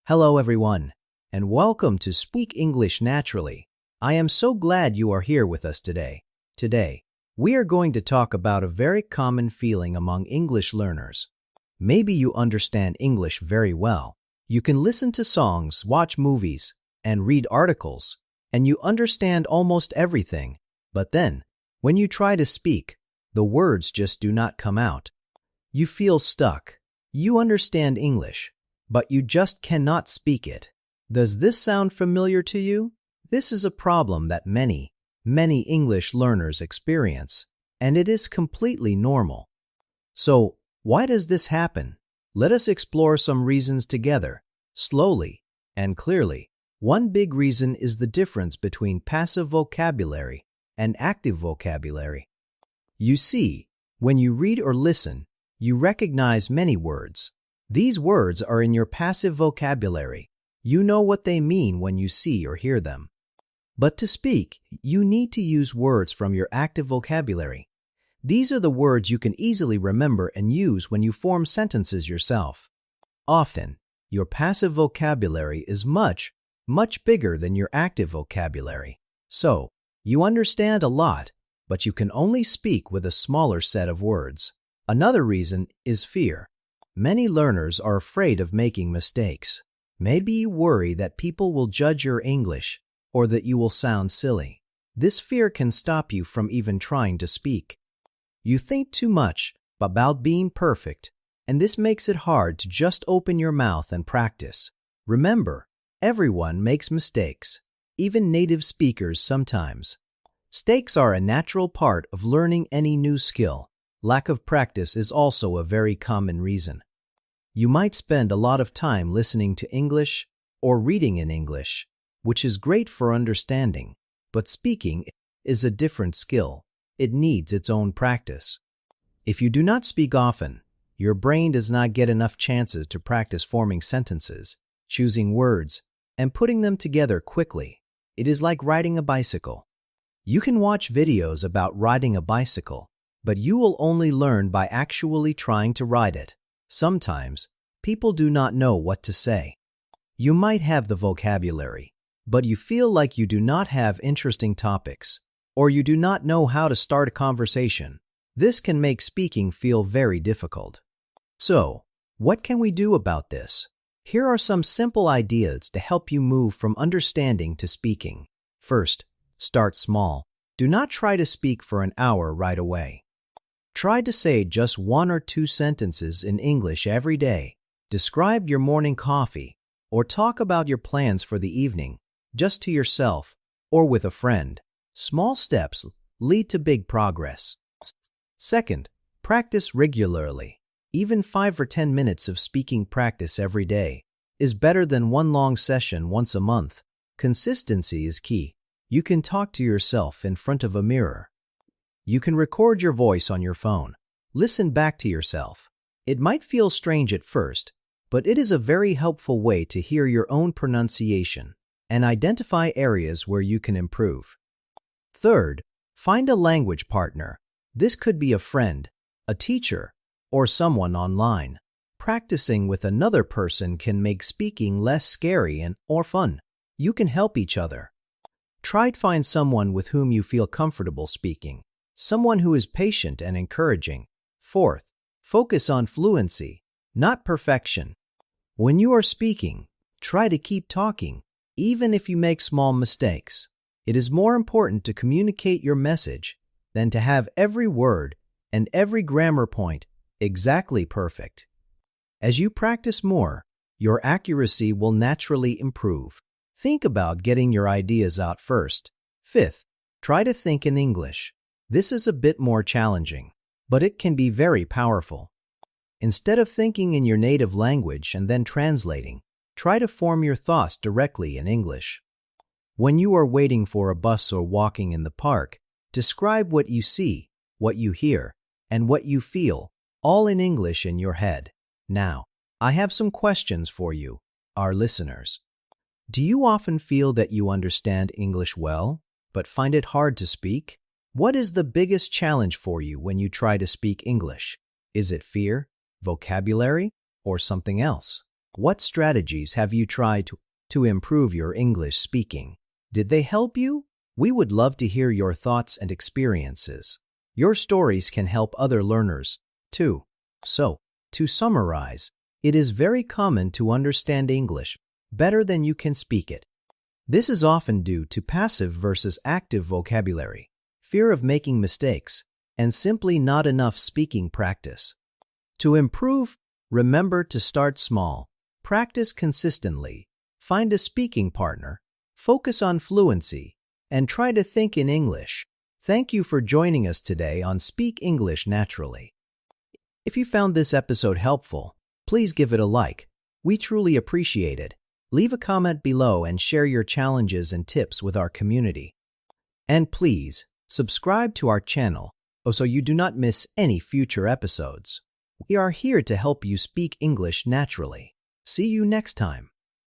Hello everyone, and welcome to Speak English Naturally. I am so glad you are here with us today. Today, we are going to talk about a very common feeling among English learners. Maybe you understand English very well. You can listen to songs, watch movies, and read articles, and you understand almost everything. But then, when you try to speak, the words just do not come out. You feel stuck. You understand English, but you just cannot speak it. Does this sound familiar to you? This is a problem that many English learners experience, and it is completely normal. So, why does this happen? Let us explore some reasons together, slowly and clearly. One big reason is the difference between passive vocabulary and active vocabulary. You see, when you read or listen, you recognize many words. These words are in your passive vocabulary. You know what they mean when you see or hear them. But to speak, you need to use words from your active vocabulary. These are the words you can easily remember and use when you form sentences yourself. Often, your passive vocabulary is much bigger than your active vocabulary. So, you understand a lot, but you can only speak with a smaller set of words. Another reason is fear. Many learners are afraid of making mistakes. Maybe you worry that people will judge your English or that you will sound silly. This fear can stop you from even trying to speak. You think too much about being perfect, and this makes it hard to just open your mouth and practice. Remember, everyone makes mistakes, even native speakers sometimes. Mistakes are a natural part of learning any new skill. Lack of practice is also a very common reason. You might spend a lot of time listening to English or reading in English, which is great for understanding, but speaking is a different skill. It needs its own practice. If you do not speak often, your brain does not get enough chances to practice forming sentences, choosing words, and putting them together quickly. It is like riding a bicycle. You can watch videos about riding a bicycle, but you will only learn by actually trying to ride it. Sometimes, people do not know what to say. You might have the vocabulary, but you feel like you do not have interesting topics, or you do not know how to start a conversation. This can make speaking feel very difficult. So, what can we do about this? Here are some simple ideas to help you move from understanding to speaking. First, start small. Do not try to speak for an hour right away. Try to say just 1 or 2 sentences in English every day. Describe your morning coffee, or talk about your plans for the evening, just to yourself or with a friend. Small steps lead to big progress. Second, practice regularly. Even 5 or 10 minutes of speaking practice every day is better than one long session once a month. Consistency is key. You can talk to yourself in front of a mirror. You can record your voice on your phone. Listen back to yourself. It might feel strange at first, but it is a very helpful way to hear your own pronunciation and identify areas where you can improve. Third, find a language partner. This could be a friend, a teacher, or someone online. Practicing with another person can make speaking less scary or fun. You can help each other. Try to find someone with whom you feel comfortable speaking, someone who is patient and encouraging. Fourth, focus on fluency, not perfection. When you are speaking, try to keep talking, even if you make small mistakes. It is more important to communicate your message than to have every word and every grammar point exactly perfect. As you practice more, your accuracy will naturally improve. Think about getting your ideas out first. Fifth, try to think in English. This is a bit more challenging, but it can be very powerful. Instead of thinking in your native language and then translating, try to form your thoughts directly in English. When you are waiting for a bus or walking in the park, describe what you see, what you hear, and what you feel, all in English in your head. Now, I have some questions for you, our listeners. Do you often feel that you understand English well, but find it hard to speak? What is the biggest challenge for you when you try to speak English? Is it fear, vocabulary, or something else? What strategies have you tried to improve your English speaking? Did they help you? We would love to hear your thoughts and experiences. Your stories can help other learners, too. So, to summarize, it is very common to understand English better than you can speak it. This is often due to passive versus active vocabulary, fear of making mistakes, and simply not enough speaking practice. To improve, remember to start small, practice consistently, find a speaking partner, focus on fluency, and try to think in English. Thank you for joining us today on Speak English Naturally. If you found this episode helpful, please give it a like. We truly appreciate it. Leave a comment below and share your challenges and tips with our community. And please, subscribe to our channel so you do not miss any future episodes. We are here to help you speak English naturally. See you next time.